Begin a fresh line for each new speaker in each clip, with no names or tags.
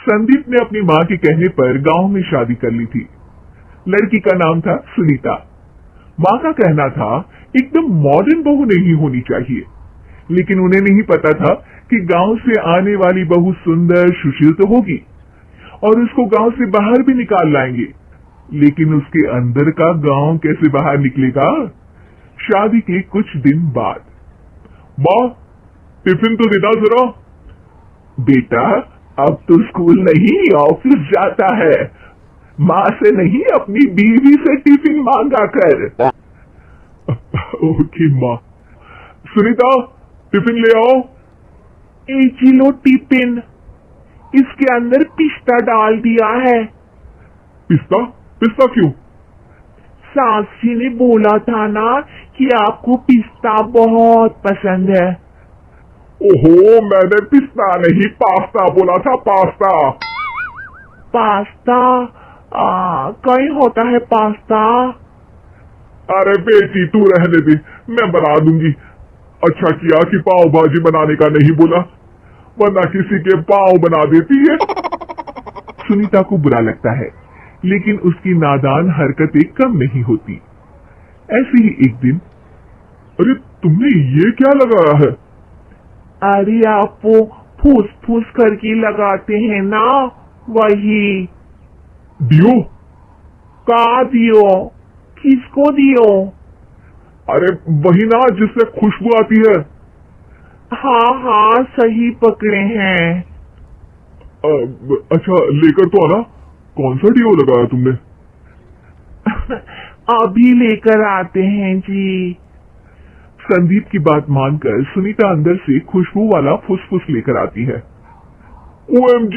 संदीप ने अपनी माँ के कहने पर गांव में शादी कर ली थी। लड़की का नाम था सुनीता। माँ का कहना था एकदम मॉडर्न बहू नहीं होनी चाहिए, लेकिन उन्हें नहीं पता था कि गांव से आने वाली बहू सुंदर सुशील तो होगी और उसको गांव से बाहर भी निकाल लाएंगे, लेकिन उसके अंदर का गांव कैसे बाहर निकलेगा? शादी के कुछ दिन बाद। माँ, टिफिन तो देना जरा। बेटा, अब तो स्कूल नहीं ऑफिस जाता है, माँ से नहीं अपनी बीवी से टिफिन मांगा कर। ओके माँ। सुनीता, टिफिन ले आओ। 1 किलो टिफिन, इसके अंदर पिस्ता डाल दिया है। पिस्ता? पिस्ता क्यों? सास जी ने बोला था ना कि आपको पिस्ता बहुत पसंद है। ओहो, मैंने पिस्ता नहीं पास्ता बोला था, पास्ता। पास्ता? कहीं होता है पास्ता? अरे बेटी तू रहने दे, मैं बना दूंगी। अच्छा किया कि पाव भाजी बनाने का नहीं बोला, वरना किसी के पाव बना देती है। सुनीता को बुरा लगता है, लेकिन उसकी नादान हरकतें कम नहीं होती। ऐसे ही एक दिन, अरे तुमने ये क्या लगाया है? अरे आप वो फूस फूस करके लगाते हैं ना, वही। दियो? का दियो? किसको दियो? अरे वही ना जिससे खुशबू आती है। हाँ हाँ, सही पकड़े हैं। अच्छा लेकर तो आना। कौन सा डियो लगाया तुमने? अभी लेकर आते हैं जी। संदीप की बात मानकर सुनीता अंदर से खुशबू वाला फुसफुस लेकर आती है। OMG!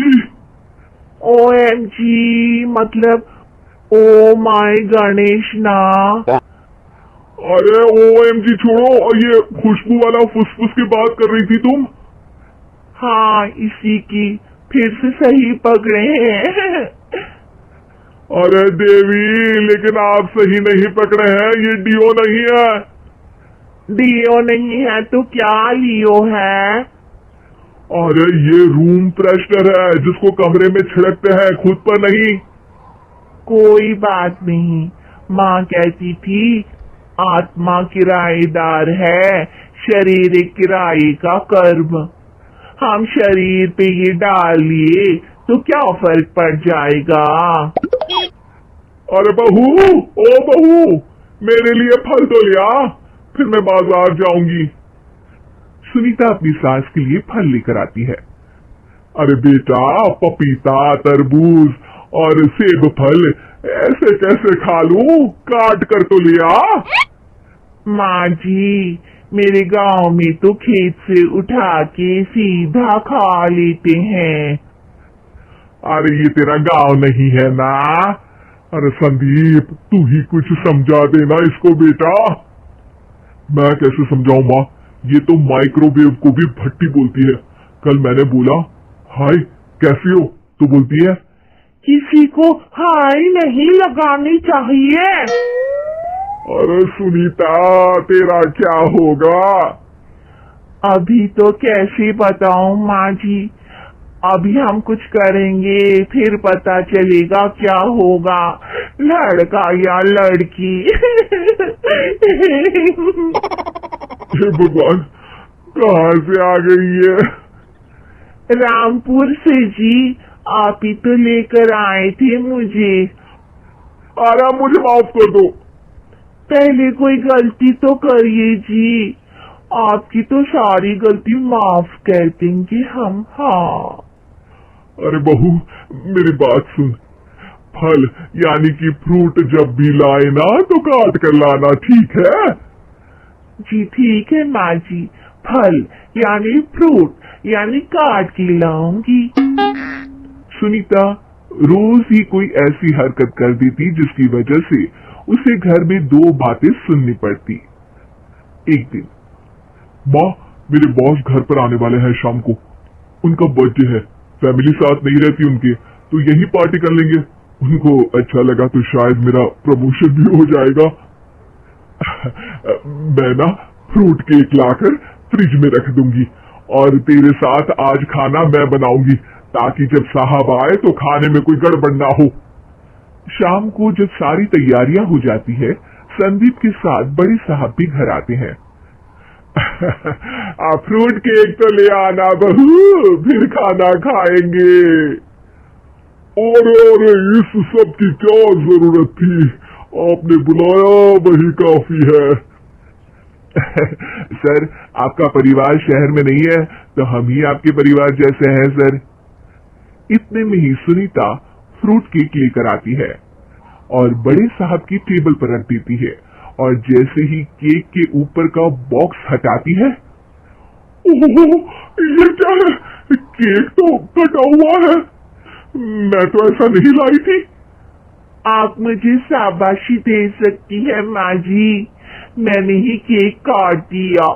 OMG मतलब ओ माय गणेश ना। अरे OMG छोड़ो, ये खुशबू वाला फुसफुस की बात कर रही थी तुम? हाँ, इसी की। फिर से सही पकड़े हैं। अरे देवी, लेकिन आप सही नहीं पकड़े हैं, ये डियो नहीं है। डियो नहीं है तो क्या लियो है? अरे ये रूम फ्रेशनर है, जिसको कमरे में छिड़कते हैं, खुद पर नहीं। कोई बात नहीं, माँ कहती थी आत्मा किराएदार है, शरीर किराए का कर्म। हम शरीर पे ये डाल लिए तो क्या फर्क पड़ जाएगा? अरे बहू, ओ बहू, मेरे लिए फल तो लिया, फिर मैं बाजार जाऊंगी। सुनीता अपनी सास के लिए फल लेकर आती है। अरे बेटा, पपीता, तरबूज और सेब फल ऐसे कैसे खा लूं? काट कर तो लिया। माँ जी, मेरे गांव में तो खेत से उठा के सीधा खा लेते हैं। अरे ये तेरा गांव नहीं है ना। अरे संदीप, तू ही कुछ समझा देना इसको बेटा। मैं कैसे समझाऊं माँ, ये तो माइक्रोवेव को भी भट्टी बोलती है। कल मैंने बोला हाय कैसी हो, तो बोलती है किसी को हाय नहीं लगानी चाहिए। अरे सुनीता, तेरा क्या होगा? अभी तो कैसे बताऊं माँ जी, अभी हम कुछ करेंगे फिर पता चलेगा क्या होगा, लड़का या लड़की। हे भगवान, कहाँ से आ गई है? रामपुर से जी, आप ही तो लेकर आए थे मुझे। अरे मुझे माफ कर दो। पहले कोई गलती तो करिए जी, आपकी तो सारी गलती माफ कर देंगे हम। हाँ। अरे बहू, मेरी बात सुन, फल यानी कि फ्रूट जब भी लाए ना तो काट कर लाना, ठीक है? जी ठीक है माँ जी, फल यानी फ्रूट यानी काट के लाऊंगी। सुनीता रोज ही कोई ऐसी हरकत कर देती जिसकी वजह से उसे घर में 2 बातें सुननी पड़ती। एक दिन, माँ मेरे बॉस घर पर आने वाले हैं शाम को, उनका बर्थडे है, फैमिली साथ नहीं रहती उनके, तो यही पार्टी कर लेंगे। उनको अच्छा लगा तो शायद मेरा प्रमोशन भी हो जाएगा। मैं ना फ्रूट केक लाकर फ्रिज में रख दूंगी और तेरे साथ आज खाना मैं बनाऊंगी, ताकि जब साहब आए तो खाने में कोई गड़बड़ ना हो। शाम को जब सारी तैयारियां हो जाती है, संदीप के साथ बड़े साहब भी घर आते हैं। फ्रूट केक तो ले आना बहू, फिर खाना खाएंगे। और इस सब की क्या जरूरत थी, आपने बुलाया वही काफी है। सर, आपका परिवार शहर में नहीं है तो हम ही आपके परिवार जैसे हैं सर। इतने में ही सुनीता फ्रूट केक लेकर आती है और बड़े साहब की टेबल पर रख देती है, और जैसे ही केक के ऊपर का बॉक्स हटाती है, ओह, ये क्या है? केक तो कटा हुआ है, मैं तो ऐसा नहीं लाई थी।
आप मुझे शाबाशी दे सकती है माँ जी, मैंने ही केक काट दिया।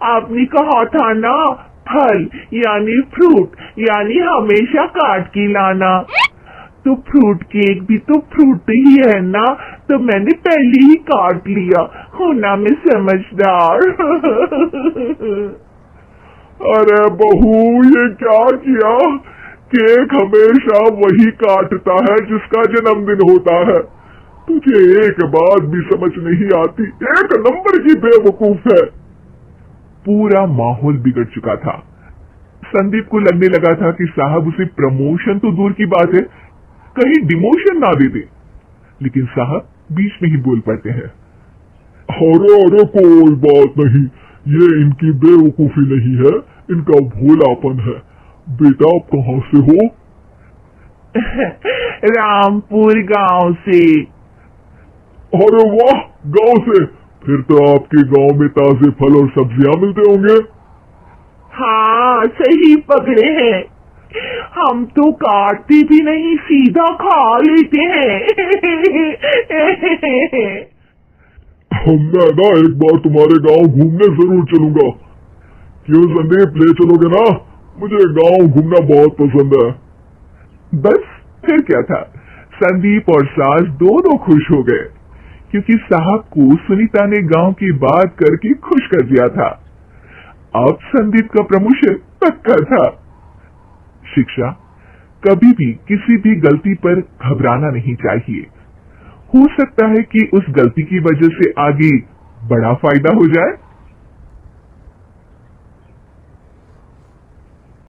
आपने कहा था ना, फल यानी फ्रूट यानी हमेशा काट के लाना, तो फ्रूट केक भी तो फ्रूट ही है ना, तो मैंने पहले ही काट लिया। होना मैं समझदार।
अरे बहू, ये क्या किया? केक हमेशा वही काटता है जिसका जन्मदिन होता है। तुझे एक बात भी समझ नहीं आती, एक नंबर की बेवकूफ है। पूरा माहौल बिगड़ चुका था। संदीप को लगने लगा था कि साहब उसे प्रमोशन तो दूर की बात है, कहीं डिमोशन ना दे दे, लेकिन साहब बीच में ही बोल पड़ते हैं। अरे कोई बात नहीं, ये इनकी बेवकूफी नहीं है, इनका भोलापन है। बेटा, आप कहाँ से हो?
रामपुर गांव से।
अरे वाह, गांव से? फिर तो आपके गांव में ताजे फल और सब्जियां मिलते होंगे।
हाँ, सही पकड़े हैं, हम तो काटते भी नहीं, सीधा खा लेते हैं।
मैं ना एक बार तुम्हारे गांव घूमने जरूर चलूंगा। क्यों संदीप, ले चलोगे ना? मुझे गांव घूमना बहुत पसंद है। बस फिर क्या था, संदीप और सास दोनों खुश हो गए, क्योंकि साहब को सुनीता ने गांव की बात करके खुश कर दिया था। अब संदीप का प्रमोशन पक्का था। शिक्षा, कभी भी किसी भी गलती पर घबराना नहीं चाहिए। हो सकता है कि उस गलती की वजह से आगे बड़ा फायदा हो जाए।